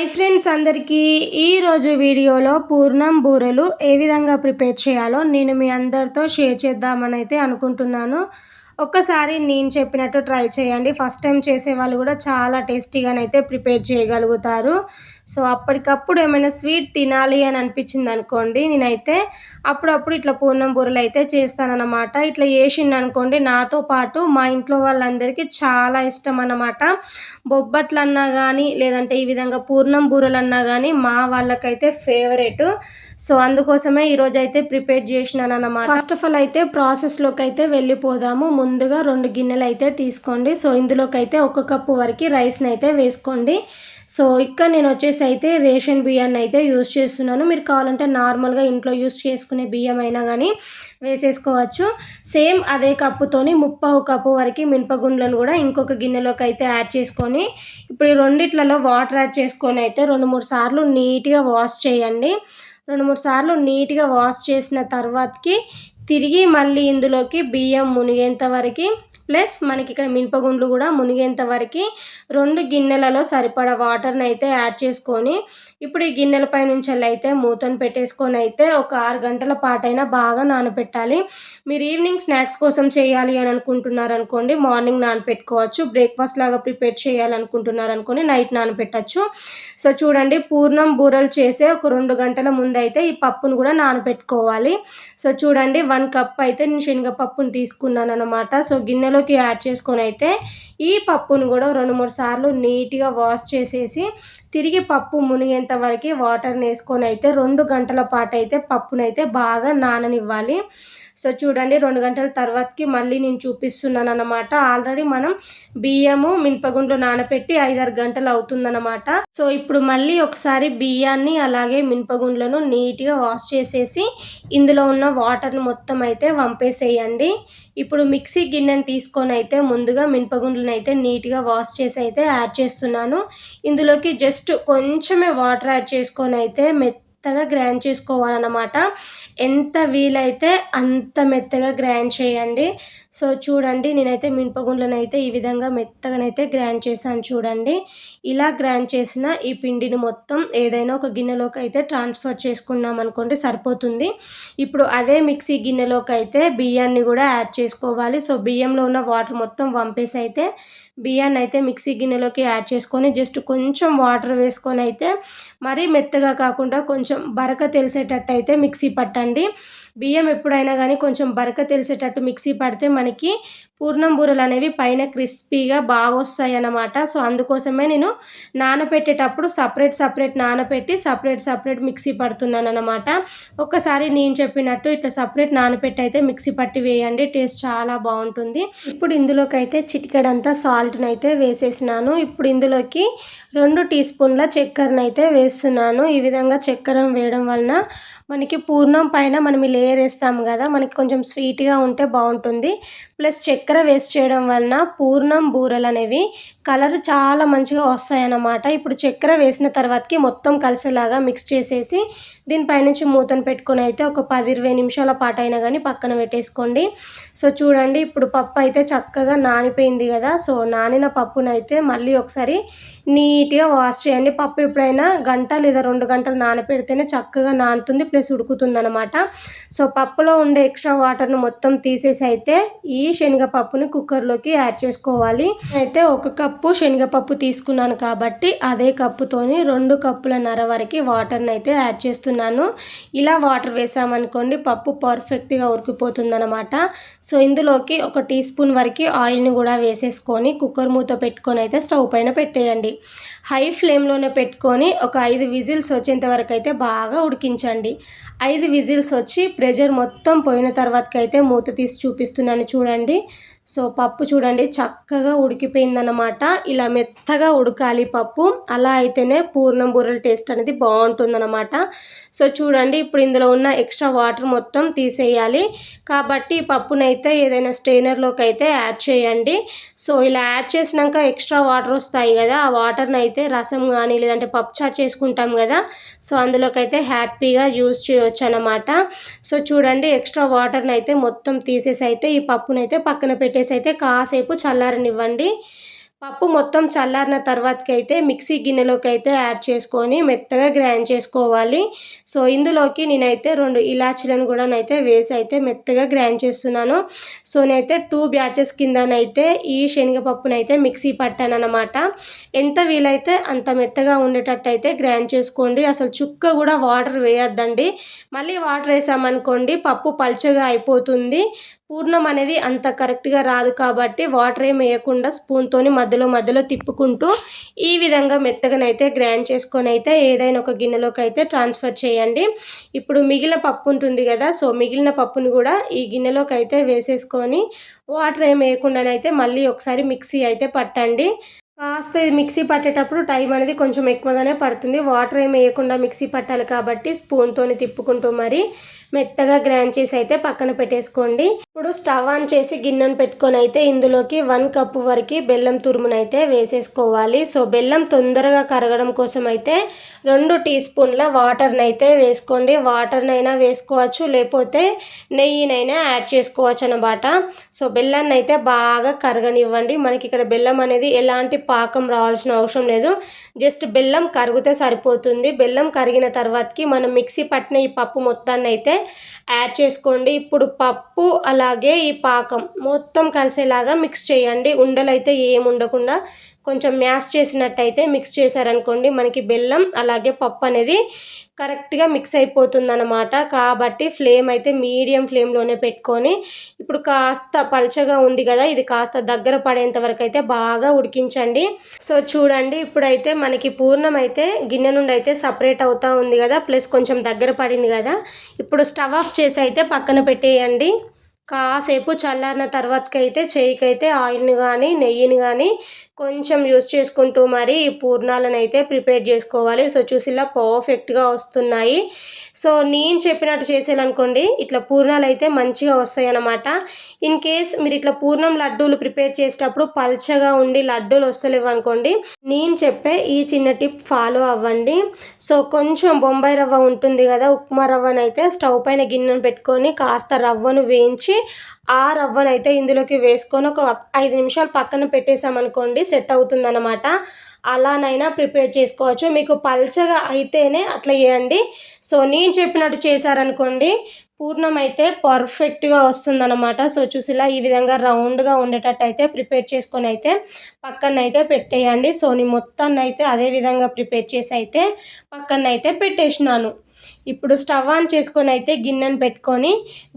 Hi friends అందరికీ ఈరోజు వీడియోలో పూర్ణం బూరెలు ఏ విధంగా ప్రిపేర్ చేయాలో నేను మీ అందరితో షేర్ చేద్దామని అయితే అనుకుంటున్నాను. ఒక్కసారి నేను చెప్పినట్టు ట్రై చేయండి. ఫస్ట్ టైం చేసే వాళ్ళు కూడా చాలా టేస్టీగానైతే ప్రిపేర్ చేయగలుగుతారు. సో అప్పటికప్పుడు ఏమైనా స్వీట్ తినాలి అని అనిపించింది అనుకోండి, నేనైతే అప్పుడప్పుడు ఇట్లా పూర్ణం బూరెలు అయితే చేస్తానన్నమాట. ఇట్లా చేసిండనుకోండి నాతో పాటు మా ఇంట్లో వాళ్ళందరికీ చాలా ఇష్టం అన్నమాట. బొబ్బట్లన్నా కానీ లేదంటే ఈ విధంగా పూర్ణం బూరెలన్నా కానీ మా వాళ్ళకైతే ఫేవరెట్. సో అందుకోసమే ఈరోజైతే ప్రిపేర్ చేసినాను అన్నమాట. ఫస్ట్ ఆఫ్ ఆల్ అయితే ప్రాసెస్లోకి అయితే వెళ్ళిపోదాము. ముందుగా 2 గిన్నెలు అయితే తీసుకోండి. సో ఇందులోకి అయితే 1 కప్పు వరకు రైస్ని అయితే వేసుకోండి. సో ఇక్కడ నేను వచ్చేసి అయితే రేషన్ బియ్యాన్ని అయితే యూస్ చేస్తున్నాను. మీరు కావాలంటే నార్మల్గా ఇంట్లో యూస్ చేసుకునే బియ్యం అయినా కానీ వేసేసుకోవచ్చు. సేమ్ అదే కప్పుతోని 3/4 కప్పు వరకు మినపగుండ్లను కూడా ఇంకొక గిన్నెలోకి అయితే యాడ్ చేసుకొని ఇప్పుడు ఈ రెండిట్లలో వాటర్ యాడ్ చేసుకొని అయితే 2-3 సార్లు నీట్గా వాష్ చేయండి. 2-3 సార్లు నీట్గా వాష్ చేసిన తర్వాతకి తిరిగి మళ్ళీ ఇందులోకి బియ్యం మునిగేంత వరకు ప్లస్ మనకి ఇక్కడ మినపగుండ్లు కూడా మునిగేంత వరకు 2 గిన్నెలలో సరిపడా వాటర్ని అయితే యాడ్ చేసుకొని ఇప్పుడు ఈ గిన్నెలపై నుంచి అయితే మూతను పెట్టేసుకొని అయితే ఒక 6 గంటల పాటైనా బాగా నానబెట్టాలి. మీరు ఈవినింగ్ స్నాక్స్ కోసం చేయాలి అని అనుకుంటున్నారు అనుకోండి, మార్నింగ్ నానబెట్టుకోవచ్చు. బ్రేక్ఫాస్ట్ లాగా ప్రిపేర్ చేయాలనుకుంటున్నారు అనుకోండి, నైట్ నానబెట్టచ్చు. సో చూడండి, పూర్ణం బూరెలు చేసే ఒక 2 గంటల ముందు అయితే ఈ పప్పును కూడా నానబెట్టుకోవాలి. సో చూడండి, 1 కప్ అయితే నేను శనగపప్పును తీసుకున్నాను అనమాట. సో గిన్నెలోకి యాడ్ చేసుకొని అయితే ఈ పప్పును కూడా 2-3 సార్లు నీట్గా వాష్ చేసేసి తిరిగి పప్పు మునిగేంత వరకు వాటర్ని వేసుకొని అయితే 2 గంటల పాటు అయితే పప్పునైతే బాగా నాననివ్వాలి. సో చూడండి, 2 గంటల తర్వాతకి మళ్ళీ నేను చూపిస్తున్నాను అన్నమాట. ఆల్రెడీ మనం బియ్యము మినపగుండ్లు నానపెట్టి 5-6 గంటలు అవుతుందన్నమాట. సో ఇప్పుడు మళ్ళీ ఒకసారి బియ్యాన్ని అలాగే మినపగుండ్లను నీట్గా వాష్ చేసేసి ఇందులో ఉన్న వాటర్ని మొత్తం అయితే వంపేసేయండి. ఇప్పుడు మిక్సీ గిన్నెని తీసుకొని అయితే ముందుగా మినపగుండ్లను అయితే నీట్గా వాష్ చేసి అయితే యాడ్ చేస్తున్నాను. ఇందులోకి జస్ట్ కొంచెమే వాటర్ యాడ్ చేసుకొని అయితే మెత్తగా గ్రైండ్ చేసుకోవాలన్నమాట. ఎంత వీలైతే అంత మెత్తగా గ్రైండ్ చేయండి. సో చూడండి, నేనైతే మినపగుండ్లను అయితే ఈ విధంగా మెత్తగానైతే గ్రైండ్ చేశాను. చూడండి, ఇలా గ్రైండ్ చేసిన ఈ పిండిని మొత్తం ఏదైనా ఒక గిన్నెలోకి అయితే ట్రాన్స్ఫర్ చేసుకున్నాం అనుకోండి సరిపోతుంది. ఇప్పుడు అదే మిక్సీ గిన్నెలోకి అయితే బియ్యాన్ని కూడా యాడ్ చేసుకోవాలి. సో బియ్యంలో ఉన్న వాటర్ మొత్తం వంపేసి అయితే బియ్యాన్ని అయితే మిక్సీ గిన్నెలోకి యాడ్ చేసుకొని జస్ట్ కొంచెం వాటర్ వేసుకొని అయితే మరీ మెత్తగా కాకుండా కొంచెం బరక తెలిసేటట్టు అయితే మిక్సీ పట్టండి. బియ్యం ఎప్పుడైనా కానీ కొంచెం బరక తెలిసేటట్టు మిక్సీ పడితే మనకి పూర్ణం బూరెలు అనేవి పైన క్రిస్పీగా బాగా వస్తాయి అన్నమాట. సో అందుకోసమే నేను నానబెట్టేటప్పుడు సపరేట్ నానబెట్టి సపరేట్ మిక్సీ పడుతున్నాను అన్నమాట. ఒక్కసారి నేను చెప్పినట్టు ఇట్లా సపరేట్ నానబెట్టి అయితే మిక్సీ పట్టి వేయండి, టేస్ట్ చాలా బాగుంటుంది. ఇప్పుడు ఇందులోకి అయితే చిటికెడంతా సాల్ట్ని అయితే వేసేసినాను. ఇప్పుడు ఇందులోకి 2 టీ స్పూన్ల చక్కెరని అయితే వేస్తున్నాను. ఈ విధంగా చక్కెర వేయడం వలన మనకి పూర్ణం పైన మనం ఈ లేయర్ వేస్తాము కదా, మనకి కొంచెం స్వీట్గా ఉంటే బాగుంటుంది. ప్లస్ చక్కెర వేస్ట్ చేయడం వలన పూర్ణం బూరెలు అనేవి కలర్ చాలా మంచిగా వస్తాయి అన్నమాట. ఇప్పుడు చక్కెర వేసిన తర్వాతకి మొత్తం కలిసేలాగా మిక్స్ చేసేసి దీనిపైనుంచి మూతను పెట్టుకొని అయితే ఒక 10-20 నిమిషాల పాటు అయినా కానీ పక్కన పెట్టేసుకోండి. సో చూడండి, ఇప్పుడు పప్పు అయితే చక్కగా నానిపోయింది కదా. సో నానిన పప్పునైతే మళ్ళీ ఒకసారి నీట్గా వాష్ చేయండి. పప్పు ఎప్పుడైనా గంట లేదా 2 గంటలు నానపెడితేనే చక్కగా నానుతుంది ప్లస్ ఉడుకుతుంది అనమాట. సో పప్పులో ఉండే ఎక్స్ట్రా వాటర్ను మొత్తం తీసేసి అయితే ఈ శనగపప్పుని కుక్కర్లోకి యాడ్ చేసుకోవాలి. అయితే 1 కప్పు శనగపప్పు తీసుకున్నాను కాబట్టి అదే కప్పుతోని 2 కప్పులన్నర వరకు వాటర్ని అయితే యాడ్ చేస్తున్నాను. ఇలా వాటర్ వేసామనుకోండి పప్పు పర్ఫెక్ట్గా ఉడికిపోతుంది అనమాట. సో ఇందులోకి 1 టీ స్పూన్ వరకు ఆయిల్ని కూడా వేసేసుకొని కుక్కర్ మూత పెట్టుకొని అయితే స్టవ్ పైన పెట్టేయండి. హై ఫ్లేమ్లోనే పెట్టుకొని ఒక 5 విజిల్స్ వచ్చేంత వరకు అయితే బాగా ఉడికించండి. 5 విజిల్స్ వచ్చి ప్రెషర్ మొత్తం పోయిన తర్వాతకైతే మూత తీసి చూపిస్తున్నాను. చూడండి, సో పప్పు చూడండి చక్కగా ఉడికిపోయిందన్నమాట. ఇలా మెత్తగా ఉడకాలి పప్పు, అలా అయితేనే పూర్ణం బూరెల టేస్ట్ అనేది బాగుంటుందన్నమాట. సో చూడండి, ఇప్పుడు ఇందులో ఉన్న ఎక్స్ట్రా వాటర్ మొత్తం తీసేయాలి కాబట్టి పప్పునైతే ఏదైనా స్ట్రైనర్లోకి అయితే యాడ్ చేయండి. సో ఇలా యాడ్ చేసినాక ఎక్స్ట్రా వాటర్ వస్తాయి కదా, ఆ వాటర్ని అయితే రసం కానీ లేదంటే పప్పు చారు చేసుకుంటాం కదా, సో అందులోకి అయితే హ్యాపీగా యూజ్ చేయవచ్చు అన్నమాట. సో చూడండి, ఎక్స్ట్రా వాటర్ని అయితే మొత్తం తీసేసి అయితే ఈ పప్పునైతే పక్కన పెట్టేసి అయితే కాసేపు చల్లారనివ్వండి. పప్పు మొత్తం చల్లారిన తర్వాతకైతే మిక్సీ గిన్నెలోకైతే యాడ్ చేసుకొని మెత్తగా గ్రైండ్ చేసుకోవాలి. సో, ఇందులోకి నేనైతే 2 ఇలాచీలను కూడానైతే వేసి అయితే మెత్తగా గ్రైండ్ చేస్తున్నాను. సో, నేనైతే 2 బ్యాచెస్ కిందనైతే ఈ శనగపప్పునైతే మిక్సీ పట్టాననమాట. ఎంత వీలైతే అంత మెత్తగా ఉండేటట్టయితే గ్రైండ్ చేసుకోండి. అసలు చుక్క కూడా వాటర్ వేయొద్దండి. మళ్ళీ వాటర్ వేసామనుకోండి పప్పు పల్చగా అయిపోతుంది. పూర్ణం అనేది అంత కరెక్ట్‌గా రాదు కాబట్టి వాటర్ ఏమి వేయకుండా స్పూన్‌తోని మధ్యలో మధ్యలో తిప్పుకుంటూ ఈ విధంగా మెత్తగానైతే గ్రైండ్ చేసుకొనైతే ఏదైనా ఒక గిన్నెలోకైతే ట్రాన్స్‌ఫర్ చేయండి. ఇప్పుడు మిగిలిన పప్పు ఉంటుంది కదా! సో, మిగిలిన పప్పుని కూడా ఈ గిన్నెలోకైతే వేసేసుకొని వాటర్ ఏమి వేయకుండానైతే మళ్ళీ ఒకసారి మిక్సీ అయితే పట్టండి. కాస్త ఇది మిక్సీ పట్టేటప్పుడు టైం అనేది కొంచెం ఎక్కువగానే పడుతుంది. వాటర్ ఏమి వేయకుండా మిక్సీ పట్టాలి కాబట్టి స్పూన్‌తోని తిప్పుకుంటూ మరి మెత్తగా గ్రైండ్ చేసి అయితే పక్కన పెట్టేసుకోండి. ఇప్పుడు స్టవ్ ఆన్ చేసి గిన్నెను పెట్టుకొని అయితే ఇందులోకి 1 కప్పు వరకు బెల్లం తురుమునైతే వేసేసుకోవాలి. సో, బెల్లం తొందరగా కరగడం కోసం అయితే 2 టీ స్పూన్ల వాటర్నైతే వేసుకోండి. వాటర్నైనా వేసుకోవచ్చు, లేకపోతే నెయ్యినైనా యాడ్ చేసుకోవచ్చు అన్నమాట. సో, బెల్లాన్ని అయితే బాగా కరగనివ్వండి. మనకి ఇక్కడ బెల్లం అనేది ఎలాంటి పాకం రావాల్సిన అవసరం లేదు. జస్ట్ బెల్లం కరిగితే సరిపోతుంది. బెల్లం కరిగిన తర్వాతకి మనం మిక్సీ పట్టిన ఈ పప్పు మొత్తాన్ని అయితే యాడ్ చేసుకోండి. ఇప్పుడు పప్పు అలాగే ఈ పాకం మొత్తం కలిసేలాగా మిక్స్ చేయండి. ఉండలైతే ఏం ఉండకుండా కొంచెం మ్యాష్ చేసినట్టయితే మిక్స్ చేశారనుకోండి మనకి బెల్లం అలాగే పప్పు అనేది కరెక్ట్గా మిక్స్ అయిపోతుందన్నమాట. కాబట్టి ఫ్లేమ్ అయితే మీడియం ఫ్లేమ్లోనే పెట్టుకొని ఇప్పుడు కాస్త పల్చగా ఉంది కదా, ఇది కాస్త దగ్గర పడేంత వరకు అయితే బాగా ఉడికించండి. సో, చూడండి ఇప్పుడైతే మనకి పూర్ణం అయితే గిన్నె నుండి అయితే సపరేట్ అవుతూ ఉంది కదా, ప్లస్ కొంచెం దగ్గర పడింది కదా. ఇప్పుడు స్టవ్ ఆఫ్ చేసి అయితే పక్కన పెట్టేయండి. కాసేపు చల్లారిన తర్వాతకైతే చేయికైతే ఆయిల్ని కానీ నెయ్యిని కానీ కొంచెం యూస్ చేసుకుంటూ మరి ఈ పూర్ణాలను అయితే ప్రిపేర్ చేసుకోవాలి. సో, చూసిలా పర్ఫెక్ట్గా వస్తున్నాయి. సో, నేను చెప్పినట్టు చేసేయాలనుకోండి ఇట్లా పూర్ణాలు అయితే మంచిగా వస్తాయి అన్నమాట. ఇన్ కేస్ మీరు ఇట్లా పూర్ణం లడ్డూలు ప్రిపేర్ చేసేటప్పుడు పల్చగా ఉండి లడ్డూలు వస్తలేవు అనుకోండి, నేను చెప్పే ఈ చిన్న టిప్ ఫాలో అవ్వండి. సో, కొంచెం బొంబాయి రవ్వ ఉంటుంది కదా, ఉప్మా రవ్వనైతే స్టవ్ పైన గిన్నెను పెట్టుకొని కాస్త రవ్వను వేయించి ఆ రవ్వనైతే ఇందులోకి వేసుకొని ఒక 5 నిమిషాలు పక్కన పెట్టేసామనుకోండి సెట్ అవుతుందన్నమాట. అలానైనా ప్రిపేర్ చేసుకోవచ్చు. మీకు పల్చగా అయితేనే అట్లా చేయండి. సో, నేను చెప్పినట్టు చేశారనుకోండి పూర్ణం అయితే పర్ఫెక్ట్గా వస్తుందన్నమాట. సో, చూసిలా ఈ విధంగా రౌండ్గా ఉండేటట్టు అయితే ప్రిపేర్ చేసుకొని అయితే పక్కనైతే పెట్టేయండి. సో, నేను మొత్తాన్ని అయితే అదే విధంగా ప్రిపేర్ చేసి అయితే పక్కనైతే పెట్టేసినాను. ఇప్పుడు స్టవ్ ఆన్ చేసుకొని అయితే గిన్నెను పెట్టుకొని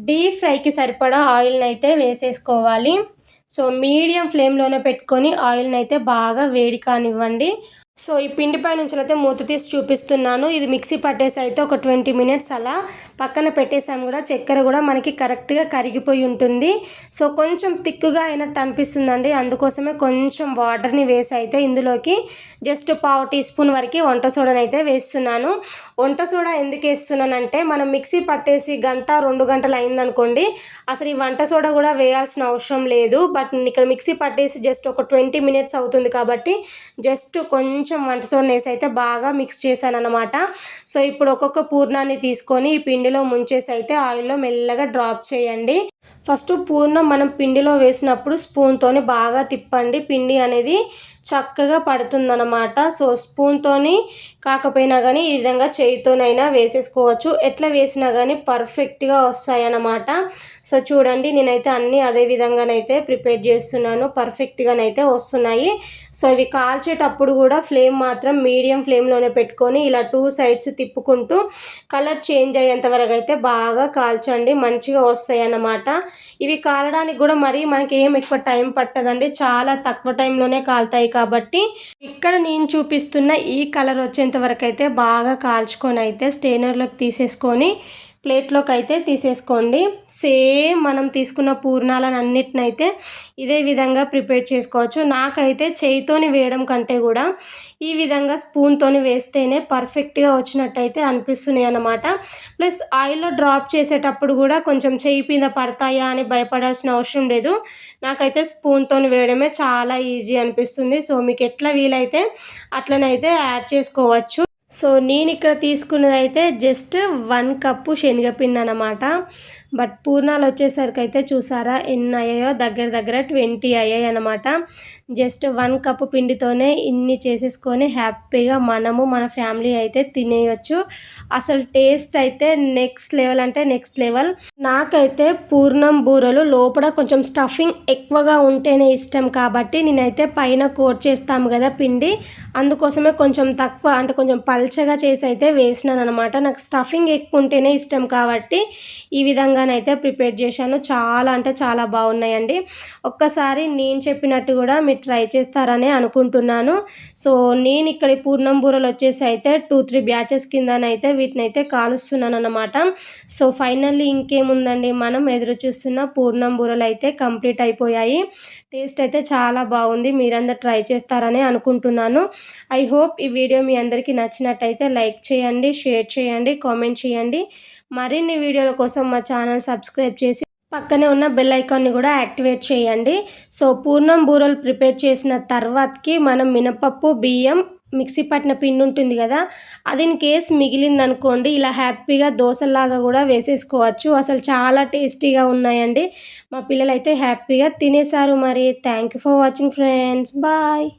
డీప్ ఫ్రైకి సరిపడా ఆయిల్ని అయితే వేసేసుకోవాలి. సో, మీడియం ఫ్లేమ్లోనే పెట్టుకొని ఆయిల్ని అయితే బాగా వేడి కానివ్వండి. సో, ఈ పిండి పై నుంచి అయితే మూత తీసి చూపిస్తున్నాను. ఇది మిక్సీ పట్టేసి అయితే ఒక 20 మినిట్స్ అలా పక్కన పెట్టేసాము కూడా. చక్కెర కూడా మనకి కరెక్ట్గా కరిగిపోయి ఉంటుంది. సో, కొంచెం థిక్గా అయినట్టు అనిపిస్తుందండి. అందుకోసమే కొంచెం వాటర్ని వేసి అయితే ఇందులోకి జస్ట్ 1/2 టీ స్పూన్ వరకు వంట సోడాని అయితే వేస్తున్నాను. వంట సోడా ఎందుకు వేస్తున్నానంటే మనం మిక్సీ పట్టేసి 1-2 గంటలు అయిందనుకోండి అసలు ఈ వంట సోడా కూడా వేయాల్సిన అవసరం లేదు. బట్ నేను ఇక్కడ మిక్సీ పట్టేసి జస్ట్ ఒక 20 మినిట్స్ అవుతుంది కాబట్టి జస్ట్ కొంచెం వంట సోడా వేసి అయితే బాగా మిక్స్ చేశాను అన్నమాట. సో, ఇప్పుడు ఒక్కొక్క పూర్ణాన్ని తీసుకొని ఈ పిండిలో ముంచేసి అయితే ఆయిల్లో మెల్లగా డ్రాప్ చేయండి. ఫస్ట్ పూర్ణం మనం పిండిలో వేసినప్పుడు స్పూన్తోని బాగా తిప్పండి. పిండి అనేది చక్కగా పడుతుందన్నమాట. సో, స్పూన్తోని కాకపోయినా కానీ ఈ విధంగా చేయితోనైనా వేసేసుకోవచ్చు. ఎట్లా వేసినా కానీ పర్ఫెక్ట్గా వస్తాయి అన్నమాట. సో, చూడండి నేనైతే అన్నీ అదే విధంగానైతే ప్రిపేర్ చేస్తున్నాను. పర్ఫెక్ట్గానైతే వస్తున్నాయి. సో, ఇవి కాల్చేటప్పుడు కూడా ఫ్లేమ్ మాత్రం మీడియం ఫ్లేమ్లోనే పెట్టుకొని ఇలా 2 సైడ్స్ తిప్పుకుంటూ కలర్ చేంజ్ అయ్యేంత వరకు అయితే బాగా కాల్చండి. మంచిగా వస్తాయి అన్నమాట. ఇవి కాలడానికి కూడా మరి మనకి ఏం ఎక్కువ టైం పట్టదండి. చాలా తక్కువ టైంలోనే కాలుతాయి కాబట్టి ఇక్కడ నేను చూపిస్తున్న ఈ కలర్ వచ్చేంత వరకు అయితే బాగా కాల్చుకొని అయితే స్టెయినర్లోకి తీసేసుకొని ప్లేట్లోకి అయితే తీసేసుకోండి. సేమ్ మనం తీసుకున్న పూర్ణాలను అన్నిటినైతే ఇదే విధంగా ప్రిపేర్ చేసుకోవచ్చు. నాకైతే చేయితోని వేయడం కంటే కూడా ఈ విధంగా స్పూన్తోని వేస్తేనే పర్ఫెక్ట్గా వచ్చినట్టయితే అనిపిస్తున్నాయి అన్నమాట. ప్లస్ ఆయిల్లో డ్రాప్ చేసేటప్పుడు కూడా కొంచెం చేయి మీద పడతాయా అని భయపడాల్సిన అవసరం లేదు. నాకైతే స్పూన్తోని వేయడమే చాలా ఈజీ అనిపిస్తుంది. సో, మీకు ఎట్లా వీలైతే అట్లనైతే యాడ్ చేసుకోవచ్చు. సో, నేను ఇక్కడ తీసుకున్నది అయితే జస్ట్ 1 కప్పు శనగపిండి అన్నమాట. బట్ పూర్ణాలు వచ్చేసరికి అయితే చూసారా ఎన్ని అయ్యాయో, దగ్గర దగ్గర 20 అయ్యాయి అనమాట. జస్ట్ 1 కప్పు పిండితోనే ఇన్ని చేసేసుకొని హ్యాపీగా మనము మన ఫ్యామిలీ అయితే తినేయొచ్చు. అసలు టేస్ట్ అయితే నెక్స్ట్ లెవెల్ అంటే నెక్స్ట్ లెవెల్. నాకైతే పూర్ణం బూరెలు లోపల కొంచెం స్టఫింగ్ ఎక్కువగా ఉంటేనే ఇష్టం కాబట్టి నేనైతే పైన కోట్ చేస్తాము కదా పిండి, అందుకోసమే కొంచెం తక్కువ అంటే కొంచెం పల్చగా చేసి అయితే వేసినాను అనమాట. నాకు స్టఫింగ్ ఎక్కువ ఉంటేనే ఇష్టం కాబట్టి ఈ విధంగానైతే ప్రిపేర్ చేశాను. చాలా అంటే చాలా బాగున్నాయండి. ఒక్కసారి నేను చెప్పినట్టు కూడా మీరు ట్రై చేస్తారని అనుకుంటున్నాను. సో నేను ఇక్కడ పూర్ణం బూరెలు వచ్చేసి అయితే 2-3 బ్యాచెస్ కిందనైతే వీటినైతే కాలుస్తున్నాను అనమాట. సో ఫైనల్లీ ఇంకేముందండి, మనం ఎదురు చూస్తున్న పూర్ణం బూరెలు అయితే కంప్లీట్ అయిపోయాయి. టేస్ట్ అయితే చాలా బాగుంది. మీరందరూ ట్రై చేస్తారని అనుకుంటున్నాను. ఐ హోప్ ఈ వీడియో మీ అందరికీ నచ్చినట్టయితే లైక్ చేయండి, షేర్ చేయండి, కామెంట్ చేయండి. మరిన్ని వీడియోల కోసం మా ఛానల్ సబ్స్క్రైబ్ చేసి పక్కనే ఉన్న బెల్ ఐకాన్ని కూడా యాక్టివేట్ చేయండి. సో పూర్ణం బూరెలు ప్రిపేర్ చేసిన తర్వాతకి మనం మినపప్పు, బియ్యం, మిక్సీ పట్టిన పిండి ఉంటుంది కదా, అది ఇన్ కేస్ మిగిలిందనుకోండి ఇలా హ్యాపీగా దోశలాగా కూడా వేసేసుకోవచ్చు. అసలు చాలా టేస్టీగా ఉన్నాయండి. మా పిల్లలు అయితే హ్యాపీగా తినేశారు. మరి thank you for watching friends. Bye.